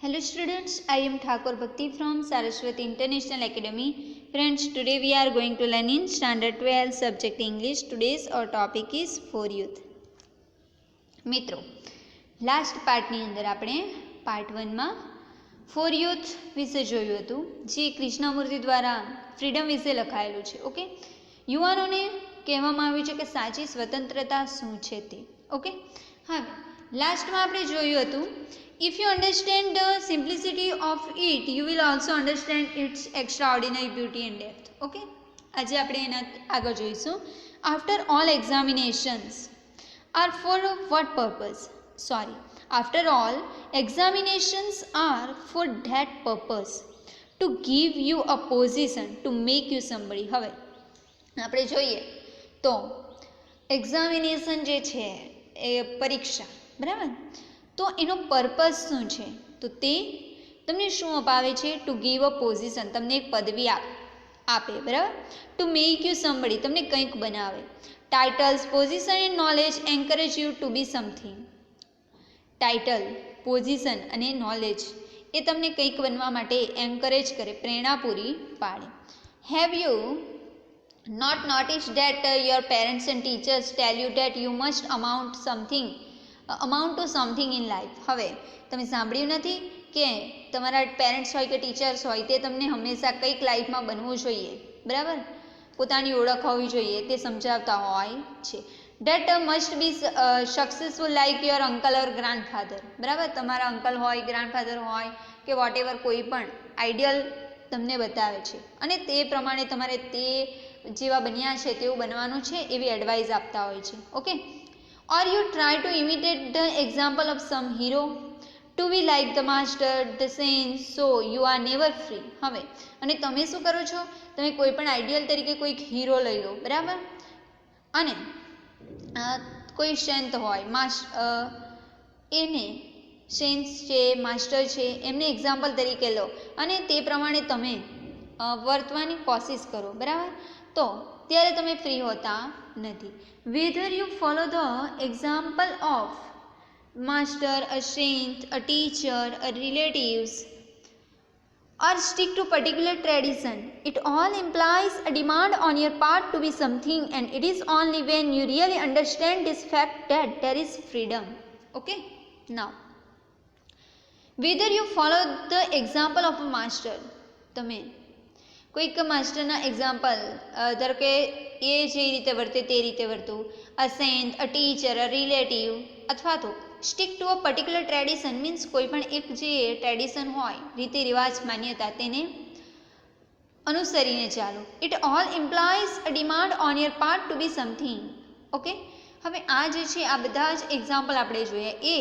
Hello students, I am Thakur Bhakti from Saraswati International Academy. Friends, today we are going to learn in Standard 12 subject English. Today's our topic is for youth. મિત્રો last પાર્ટની અંદર આપણે part 1માં four youth વિશે જોયું હતું, જે કૃષ્ણમૂર્તિ દ્વારા freedom વિશે લખાયેલું છે. ઓકે, યુવાનોને કહેવામાં આવ્યું છે કે સાચી સ્વતંત્રતા શું છે તે. ઓકે, હવે લાસ્ટમાં આપણે જોયું હતું, if you understand the simplicity of it, you will also understand its extraordinary beauty and depth. Okay, આજે આપણે એના આગળ જોઈશું. After all examinations are for what purpose? Sorry, after all examinations are for that purpose, to give you a position, to make you somebody. હવે આપણે જોઈએ તો examination જે છે એ પરીક્ષા, બરાબર, તો એનો પર્પઝ શું છે? તો તે તમને શું અપાવે છે? ટુ ગીવ અ પોઝિશન, તમને એક પદવી આપે, બરાબર. ટુ મેક યુ સમબડી, તમને કંઈક બનાવે. Titles, position and knowledge encourage you to be something. Title, position અને નોલેજ એ તમને કંઈક બનવા માટે એન્કરેજ કરે, પ્રેરણા પૂરી પાડે. Have you not notice that your parents and teachers tell you that you must amount to something in life? હવે તમે સાંભળ્યું નથી કે તમારા પેરેન્ટ્સ હોય કે ટીચર્સ હોય તે તમને હંમેશા કંઈક લાઈફમાં બનવું જોઈએ, બરાબર, પોતાની ઓળખ હોવી જોઈએ, તે સમજાવતા હોય છે. Date must be successful like your uncle or grandfather, બરાબર, તમારા અંકલ હોય, ગ્રાન્ડફાધર હોય કે વોટ એવર, કોઈ પણ આઈડિયલ તમને બતાવે છે અને તે પ્રમાણે તમારે તે જેવા બન્યા છે તેવું બનવાનું છે એવી એડવાઇસ આપતા હોય છે. Okay, or you try to imitate the example of some hero to be like the master, the saint, so you are never free. હવે અને તમે શું કરો છો? તમે કોઈ પણ આઈડિયલ તરીકે કોઈક હીરો લઈ લો, બરાબર, અને કોઈ સંત હોય, એને સેન્સ છે, માસ્ટર છે, એમને એક્ઝામ્પલ તરીકે લો અને તે પ્રમાણે તમે વર્તવાની કોશિશ કરો, બરાબર, તો ત્યારે તમે ફ્રી હોતા નથી. Whether you follow the example of master, a saint, a teacher, a relatives, or stick to particular tradition, it all implies a demand on your part to be something, and it is only when you really understand this fact that there is freedom. Okay, now whether you follow the example of a master, તમે કોઈક માસ્ટરના example, ધારો કે એ જે રીતે વર્તે તે રીતે વર્તું, a saint, a teacher, a relative, અથવા તો stick to a particular tradition, means કોઈ પણ એક જે ટ્રેડિશન હોય, રીતિ રિવાજ, માન્યતા, તેને અનુસરીને ચાલો. It all implies a demand on your part to be something. Okay, હવે આ જે છે આ બધા જ એક્ઝામ્પલ આપણે જોઈએ, એ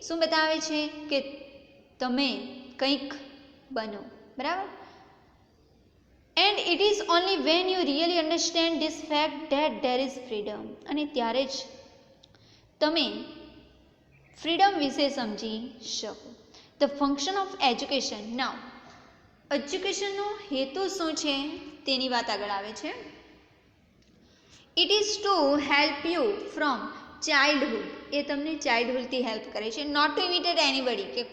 શું બતાવે છે કે તમે કંઈક બનો, બરાબર. And it is only when you really understand this fact that there is freedom, અને ત્યારે જ તમે ફ્રીડમ વિશે સમજી શકો. The function of education. Now, એજ્યુકેશનનો હેતુ શું છે તેની વાત આગળ આવે છે. It is to help you from childhood, એ તમને ચાઇલ્ડહુડથી હેલ્પ કરે છે. Not to imitate anybody, કે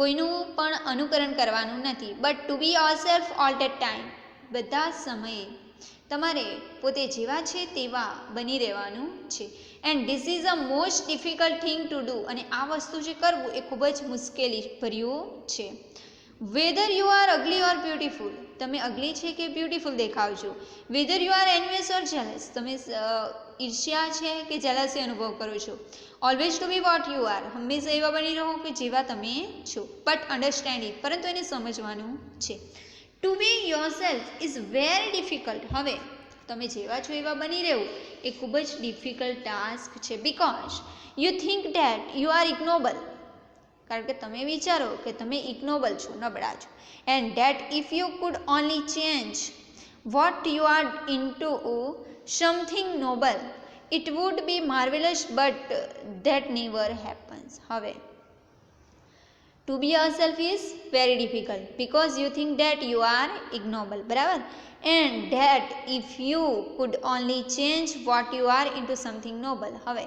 કોઈનું પણ અનુકરણ કરવાનું નથી, but to be your self all the time, બધા સમયે તમારે પોતે જેવા છે તેવા બની રહેવાનું છે. And this is a most difficult thing to do, અને આ વસ્તુ જે કરવું એ ખૂબ જ મુશ્કેલી ભર્યું છે. Whether you are ugly or beautiful, તમે અગલી છે કે બ્યુટિફુલ દેખાવ છો. Whether you are envious or jealous, તમે ઈર્ષ્યા છે કે જેલસી અનુભવ કરો છો. Always to be what you are, હંમેશા એવા બની રહો કે જેવા તમે છો. બટ અન્ડરસ્ટેન્ડ ઇટ, પરંતુ એને સમજવાનું છે. To be your self is very difficult. હવે તમે જેવા છો એવા બની રહેવું એ ખૂબ જ ડિફિકલ્ટ ટાસ્ક છે. Because you think date you are ઇગ્નોબલ, કારણ કે તમે વિચારો કે તમે ઇગ્નોબલ છો, નબળા છો. And that if you could only change what you are into something noble, it would be marvelous, but that never happens. હવે to be yourself is very difficult because you think that you are ignoble, બરાબર, and that if you could only change what you are into something noble. હવે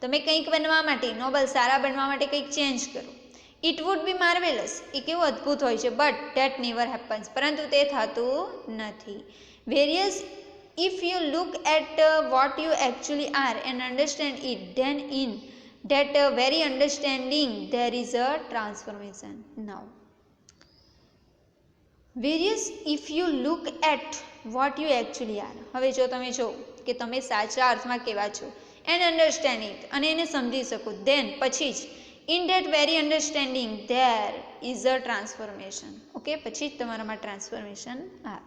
તમે કંઈક બનવા માટે, Nobel, સારા બનવા માટે કંઈક ચેન્જ કરો. ઇટ વુડ બી માર્વેલસ, એ કેવું અદ્ભુત હોય છે, બટ ધેટ નેવર હેપન્સ, પરંતુ તે થતું નથી. Various, if you look at what you actually are and understand it, then in that very understanding there is a transformation. Now, various if you look at what you actually are. હવે જો તમે જો કે તમે સાચા અર્થમાં કેવા છો, and understand it, અને એને સમજી શકો, then પછી જ in that very understanding there is a transformation. Okay, પછી જ તમારામાં ટ્રાન્સફોર્મેશન આવે.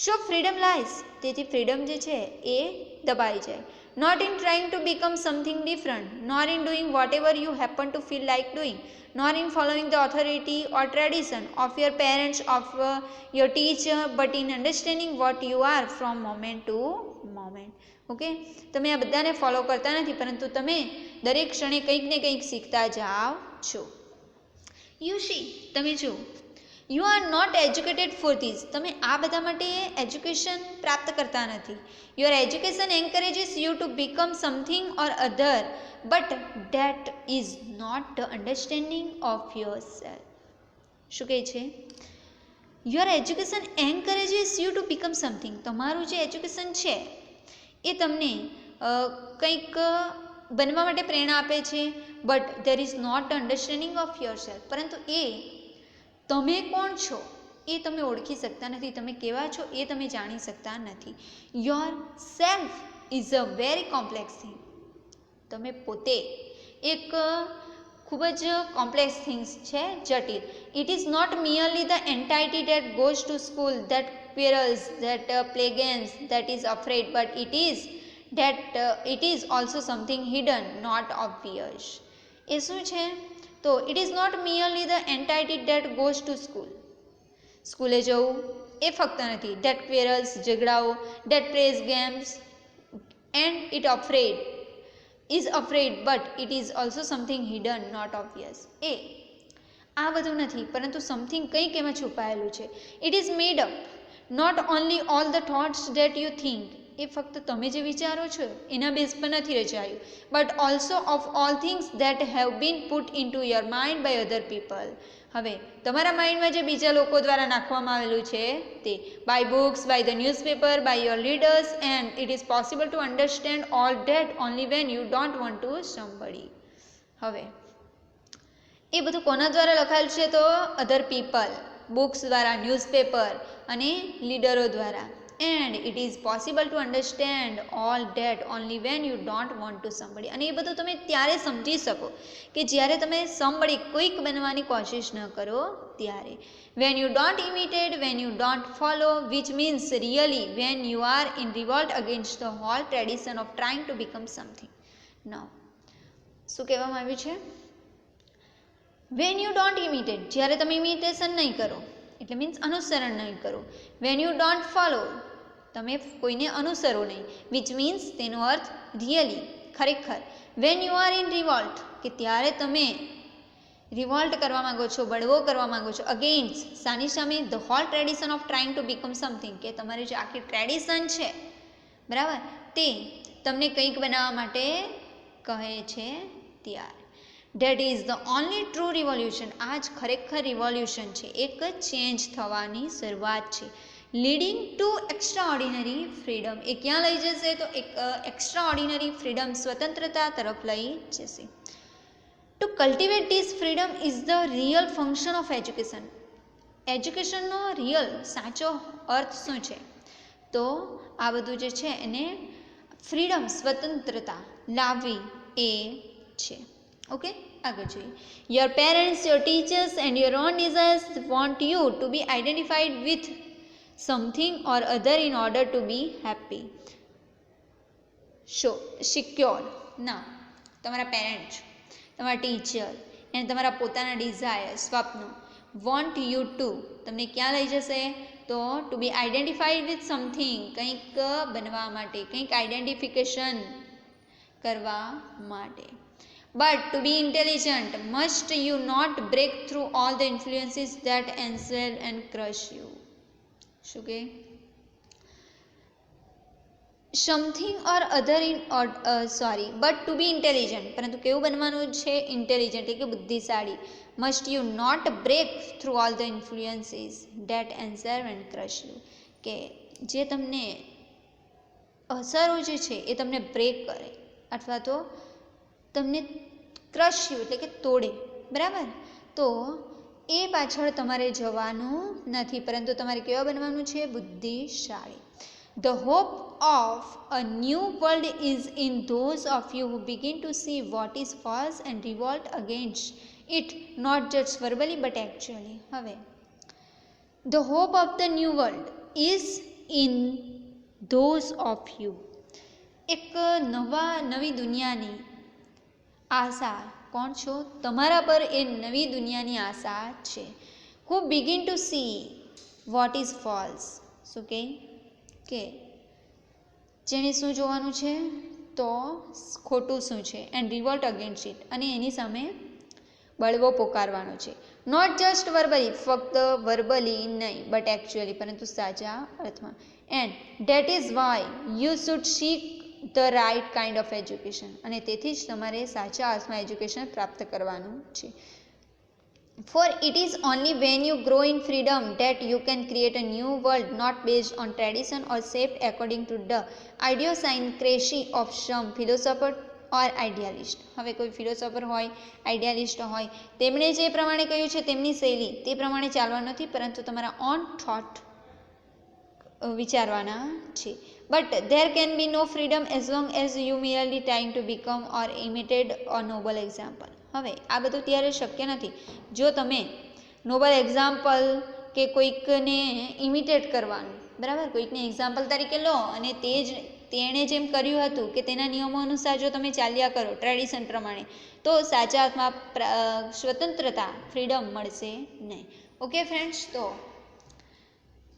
So freedom lies, તેથી freedom જે છે એ દબાઈ જાય. Not in trying to become something different, nor in doing whatever you happen to feel like doing, nor in following the authority or tradition of your parents, of your teacher, but in understanding what you are from moment to moment. Okay, તમે આ બધાને follow કરતા નથી, પરંતુ તમે દરેક ક્ષણે કંઈક ને કંઈક શીખતા જાઓ છો. યુ સી, તમે જો, you are not educated for this, તમે આ બધા માટે એજ્યુકેશન પ્રાપ્ત કરતા નથી. Your education encourages you to become something or other, but that is not the understanding of your self. શું કહે છે? Your education encourages you to become something, તમારું જે એજ્યુકેશન છે એ તમને કંઈક બનવા માટે પ્રેરણા આપે છે, but there is not understanding of your self, પરંતુ એ તમે કોણ છો એ તમે ઓળખી શકતા નથી, તમે કેવા છો એ તમે જાણી શકતા નથી. Your self is a very complex thing, તમે પોતે એક ખૂબ જ કોમ્પ્લેક્સ થિંગ્સ છે, જટિલ. It is not merely the entity that goes to school, that quarrels, that play games, that is afraid, but it is also something hidden, not obvious. એ શું છે? તો it is not merely the entity that goes to school. સ્કૂલે જવું એ ફક્ત નથી. that quarrels, ઝઘડાઓ, that plays games, and it is afraid, but it is also something hidden, not obvious. એ આ બધું નથી, પરંતુ સમથિંગ કંઈક એમાં છુપાયેલું છે. it is made up, not only all the thoughts that you think, એ ફક્ત તમે જે વિચારો છો એના બેઝ પર નથી રચાયું, but also of all things that have been put into your mind by other people. હવે તમારા માઇન્ડમાં જે બીજા લોકો દ્વારા નાખવામાં આવેલું છે તે, by books, by the newspaper, by your leaders, and it is possible to understand all that only when you don't want to somebody. હવે એ બધું કોના દ્વારા લખાયેલું છે? તો અધર પીપલ, બુક્સ દ્વારા, ન્યૂઝપેપર અને લીડરો દ્વારા. And it is possible to understand all date only van you don't want to somebody. અને એ બધું તમે ત્યારે સમજી શકો કે જ્યારે તમે સમબડી કોઈક બનવાની કોશિશ ન કરો ત્યારે. When you don't imitated, when you don't follow, which means really when you are in revolt against the whole tradition of trying to become something. Now શું કહેવામાં આવ્યું છે? વેન યુ ડોન્ટ ઇમિટેટ, જ્યારે તમે ઇમિટેશન નહીં કરો, એટલે means અનુસરણ નહીં કરો. વેન યુ ડોન્ટ ફોલો, તમે કોઈને અનુસરો નહીં, વિચ મીન્સ તેનો અર્થ રિયલી, ખરેખર. Van you are in Revolt, કે ત્યારે તમે રિવોલ્ટ કરવા માંગો છો, બળવો કરવા માંગો છો, અગેન્સ્ટ, સાની સામે? The whole tradition of trying to become something, કે તમારી જે આખી ટ્રેડિશન છે, બરાબર, તે તમને કંઈક બનાવવા માટે કહે છે ત્યારે. That is the only true revolution. આ જ ખરેખર રિવોલ્યુશન છે, એક ચેન્જ થવાની શરૂઆત છે. લીડિંગ ટુ એક્સ્ટ્રાઓર્ડિનરી ફ્રીડમ, એ ક્યાં લઈ જશે? તો એક એક્સ્ટ્રાઓર્ડિનરી ફ્રીડમ, સ્વતંત્રતા તરફ લઈ જશે. To cultivate this freedom is the real function of education. એજ્યુકેશનનો રિયલ, સાચો અર્થ શું છે? તો આ બધું જે છે એને ફ્રીડમ, સ્વતંત્રતા લાવવી એ છે. ઓકે, આગળ જોઈએ. Your parents, your teachers and your own desires want you to be identified with something or other in order to be happy. Secure. ના, તમારા પેરેન્ટ્સ, તમારા ટીચર અને તમારા પોતાના ડિઝાયર, સ્વપ્નો, વોન્ટ યુ ટુ, તમને ક્યાં લઈ જશે? તો to be identified with something, કંઈક બનવા માટે, કંઈક આઈડેન્ટિફિકેશન કરવા માટે. But to be intelligent, must you not break through all the influences that enslave and crush you? શું કે? Something or other in but to be intelligent, પરંતુ કેવું બનવાનું છે? ઇન્ટેલિજન્ટ, એટલે કે બુદ્ધિશાળી. Must you not break through all the influences that enslave and crush you, કે જે તમને અસરો જે છે એ તમને બ્રેક કરે અથવા તો તમને ક્રશ યુ એટલે કે તોડે, બરાબર? તો એ પાછળ તમારે જવાનું નથી, પરંતુ તમારે કેવા બનવાનું છે? બુદ્ધિશાળી. The hope of a new world is in those of you who begin to see what is false and revolt against it, not just verbally but actually. હવે the hope of the new world is in those of you. એક નવી દુનિયાની આશા કોણ છો? તમારા પર એ નવી દુનિયાની આશા છે. Who begin to see what is false. શું કે જેને શું જોવાનું છે? તો ખોટું શું છે, એન્ડ રિવોલ્ટ અગેન્સ્ટ ઇટ, અને એની સામે બળવો પોકારવાનો છે. નોટ જસ્ટ વર્બલી, ફક્ત વર્બલી નહીં, બટ એકચ્યુઅલી, પરંતુ સાચા અર્થમાં. And that is why you should seek the right kind of education, અને તેથી જ તમારે સાચા અર્થમાં એજ્યુકેશન પ્રાપ્ત કરવાનું છે. For it is only when you grow in freedom that you can create a new world not based on tradition or shaped according to the idiosyncrasy of some philosopher or idealist. હવે કોઈ philosopher હોય, આઈડિયાલિસ્ટ હોય, તેમણે જે પ્રમાણે કહ્યું છે તેમની શૈલી તે પ્રમાણે ચાલવાનું નથી, પરંતુ તમારા ઓન થોટ વિચારવાના છે. But there can be no freedom as long as you merely trying to become or imitate a noble example. હવે આ બધું ત્યારે શક્ય નથી જો તમે નોબલ એક્ઝામ્પલ કે કોઈકને ઇમિટેટ કરવાનું, બરાબર, કોઈકને એક્ઝામ્પલ તરીકે લો અને તેણે જેમ કર્યું હતું કે તેના નિયમો અનુસાર જો તમે ચાલ્યા કરો ટ્રેડિશન પ્રમાણે, તો સાચા અર્થમાં સ્વતંત્રતા, ફ્રીડમ મળશે નહીં. ઓકે ફ્રેન્ડ્સ, તો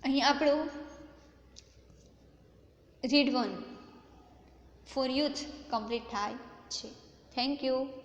અહીં આપણું રીડ 1 ફોર યુથ કમ્પ્લીટ થાય છે. Thank you.